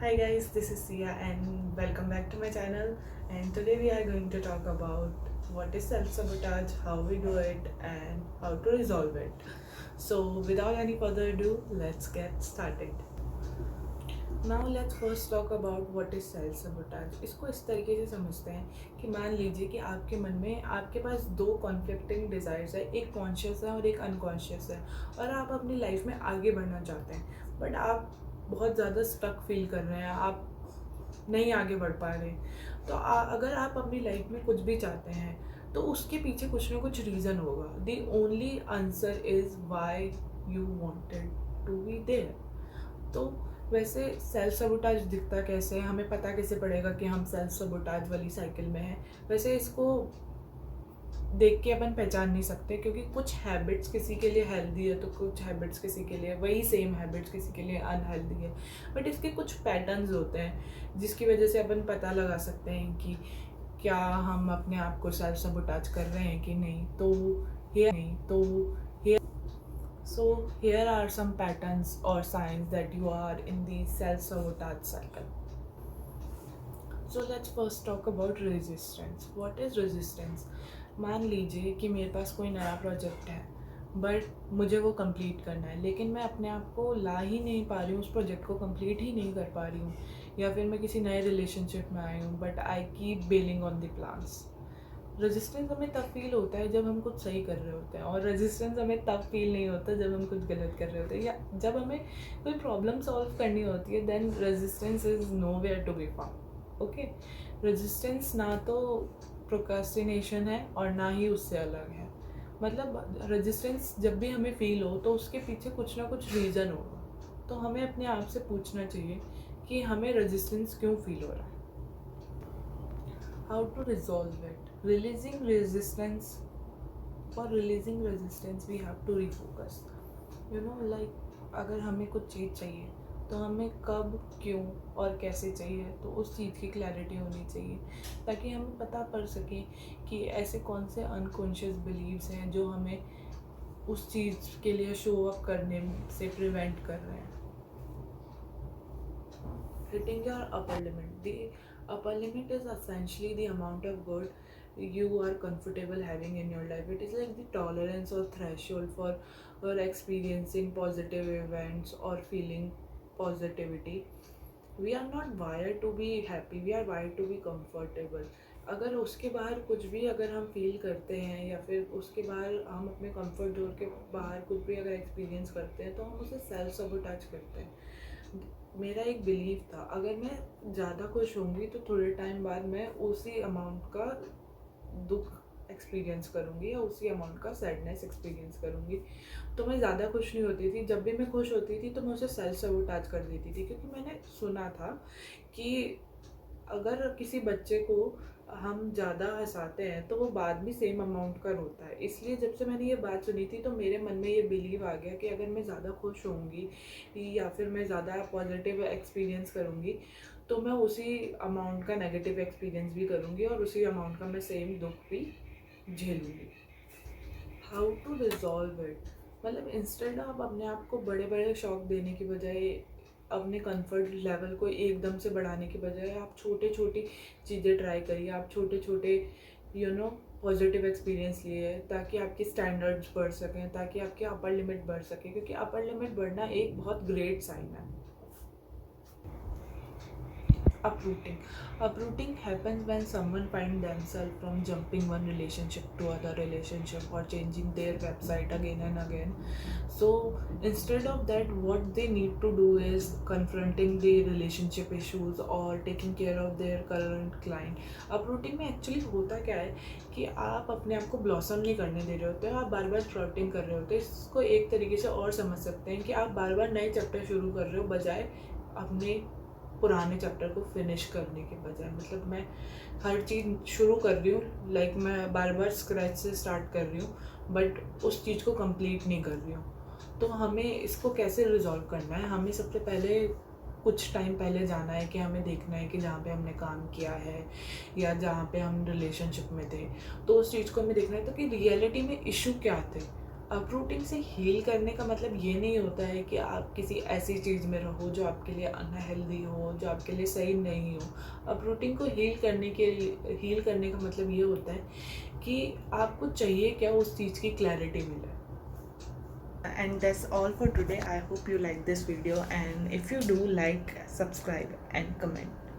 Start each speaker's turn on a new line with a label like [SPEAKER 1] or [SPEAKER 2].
[SPEAKER 1] Hi guys, this is Sia and welcome back to my channel. And today we are going to talk about what is self-sabotage, how we do it, and how to resolve it. So without any further ado, let's get started. Now let's first talk about what is self-sabotage. इसको इस तरीके से समझते हैं कि मान लीजिए कि आपके मन में आपके पास दो कॉन्फ्लिक्टिंग डिज़ायर्स है, एक कॉन्शियस है और एक अनकॉन्शियस है, और आप अपनी लाइफ में आगे बढ़ना चाहते हैं बट आप बहुत ज़्यादा स्टक फील कर रहे हैं, आप नहीं आगे बढ़ पा रहे। तो अगर आप अपनी लाइफ में कुछ भी चाहते हैं तो उसके पीछे कुछ ना कुछ रीज़न होगा। The only answer is why you wanted to be there. तो वैसे सेल्फ सबोटाज दिखता कैसे है, हमें पता कैसे पड़ेगा कि हम सेल्फ सबोटाज वाली साइकिल में हैं। वैसे इसको देख के अपन पहचान नहीं सकते, क्योंकि कुछ हैबिट्स किसी के लिए हेल्दी है तो कुछ हैबिट्स किसी के लिए, वही सेम हैबिट्स किसी के लिए अनहेल्दी है। बट इसके कुछ पैटर्न्स होते हैं जिसकी वजह से अपन पता लगा सकते हैं कि क्या हम अपने आप को सेल्फ सबोटाज कर रहे हैं कि नहीं। So here are some patterns or signs that you are in the self-sabotage cycle. So let's first talk about resistance. What is resistance? मान लीजिए कि मेरे पास कोई नया प्रोजेक्ट है बट मुझे वो कंप्लीट करना है, लेकिन मैं अपने आप को ला ही नहीं पा रही हूँ, उस प्रोजेक्ट को कंप्लीट ही नहीं कर पा रही हूँ। या फिर मैं किसी नए रिलेशनशिप में आई हूँ but I keep bailing on the plans. Resistance हमें तब फील होता है जब हम कुछ सही कर रहे होते हैं, और रेजिस्टेंस हमें तब फील नहीं होता जब हम कुछ गलत कर रहे होते हैं, या जब हमें कोई प्रॉब्लम सॉल्व करनी होती है। Then resistance is nowhere to be found. Okay, resistance ना तो प्रोक्रास्टिनेशन है और ना ही उससे अलग है। मतलब रेजिस्टेंस जब भी हमें फील हो तो उसके पीछे कुछ ना कुछ रीज़न होगा। तो हमें अपने आप से पूछना चाहिए कि हमें रेजिस्टेंस क्यों फील हो रहा है। How to resolve it? For releasing resistance we have to refocus. Like अगर हमें कुछ चीज़ चाहिए तो हमें कब, क्यों और कैसे चाहिए, तो उस चीज़ की क्लैरिटी होनी चाहिए, ताकि हमें पता पड़ सके कि ऐसे कौन से अनकॉन्शियस बिलीव्स हैं जो हमें उस चीज़ के लिए शो अप करने से प्रिवेंट कर रहे हैं। Hitting your upper limit. The upper limit is essentially the amount of good you are comfortable having in your life. It is like the tolerance or threshold for experiencing positive events or feeling positivity. We are not wired to be happy, we are wired to be comfortable. अगर उसके बाहर कुछ भी अगर हम feel करते हैं या फिर उसके बाहर हम अपने कंफर्ट जोन के बाहर कुछ भी अगर एक्सपीरियंस करते हैं तो हम उसे सेल्फ सबोटाज करते हैं। मेरा एक बिलीव था, अगर मैं ज़्यादा खुश होंगी तो थोड़े टाइम बाद मैं उसी अमाउंट का दुख एक्सपीरियंस करूँगी या उसी अमाउंट का सैडनेस एक्सपीरियंस करूँगी। तो मैं ज़्यादा खुश नहीं होती थी। जब भी मैं खुश होती थी तो मैं उसे सेल्फ सबोटाज कर देती थी, क्योंकि मैंने सुना था कि अगर किसी बच्चे को हम ज़्यादा हंसाते हैं तो वो बाद में सेम अमाउंट का रोता है। इसलिए जब से मैंने ये बात सुनी थी तो मेरे मन में ये बिलीव आ गया कि अगर मैं ज़्यादा खुश होंगी या फिर मैं ज़्यादा पॉजिटिव एक्सपीरियंस करूँगी तो मैं उसी अमाउंट का नेगेटिव एक्सपीरियंस भी करूँगी और उसी अमाउंट का मैं सेम दुख भी झेलूँगी। How to resolve it? मतलब इंस्टेड ऑफ अपने आप को बड़े बड़े शौक देने की बजाय, अपने कंफर्ट लेवल को एकदम से बढ़ाने की बजाय आप छोटे छोटी चीज़ें ट्राई करिए। आप छोटे छोटे पॉजिटिव एक्सपीरियंस लिए ताकि आपकी स्टैंडर्ड्स बढ़ सकें, ताकि आपकी अपर लिमिट बढ़ सके, क्योंकि अपर लिमिट बढ़ना एक बहुत ग्रेट साइन है। Uprooting happens when someone finds themselves from jumping one relationship to other relationship or changing their website again and again. So instead of that, what they need to do is confronting the relationship issues or taking care of their current client. Uprooting में actually होता क्या है कि आप अपने आप को blossom नहीं करने दे रहे होते हो, आप बार बार फ्लर्टिंग कर रहे होते हैं। इसको एक तरीके से और समझ सकते हैं कि आप बार बार नए चैप्टर शुरू कर रहे हो बजाय अपने पुराने चैप्टर को फिनिश करने के बजाय। मतलब मैं हर चीज़ शुरू कर रही हूँ, लाइक मैं बार बार स्क्रैच से स्टार्ट कर रही हूँ बट उस चीज़ को कंप्लीट नहीं कर रही हूँ। तो हमें इसको कैसे रिजॉल्व करना है? हमें सबसे पहले कुछ टाइम पहले जाना है कि हमें देखना है कि जहाँ पे हमने काम किया है या जहाँ पे हम रिलेशनशिप में थे तो उस चीज़ को हमें देखना है तो कि रियलिटी में इशू क्या थे। अपरूटिंग से हील करने का मतलब ये नहीं होता है कि आप किसी ऐसी चीज़ में रहो जो आपके लिए अनहेल्दी हो, जो आपके लिए सही नहीं हो। अपरूटिंग को हील करने का मतलब ये होता है कि आपको चाहिए क्या, उस चीज़ की क्लैरिटी मिले। And that's all for today. I hope you like this video, and if you do, like, subscribe and comment.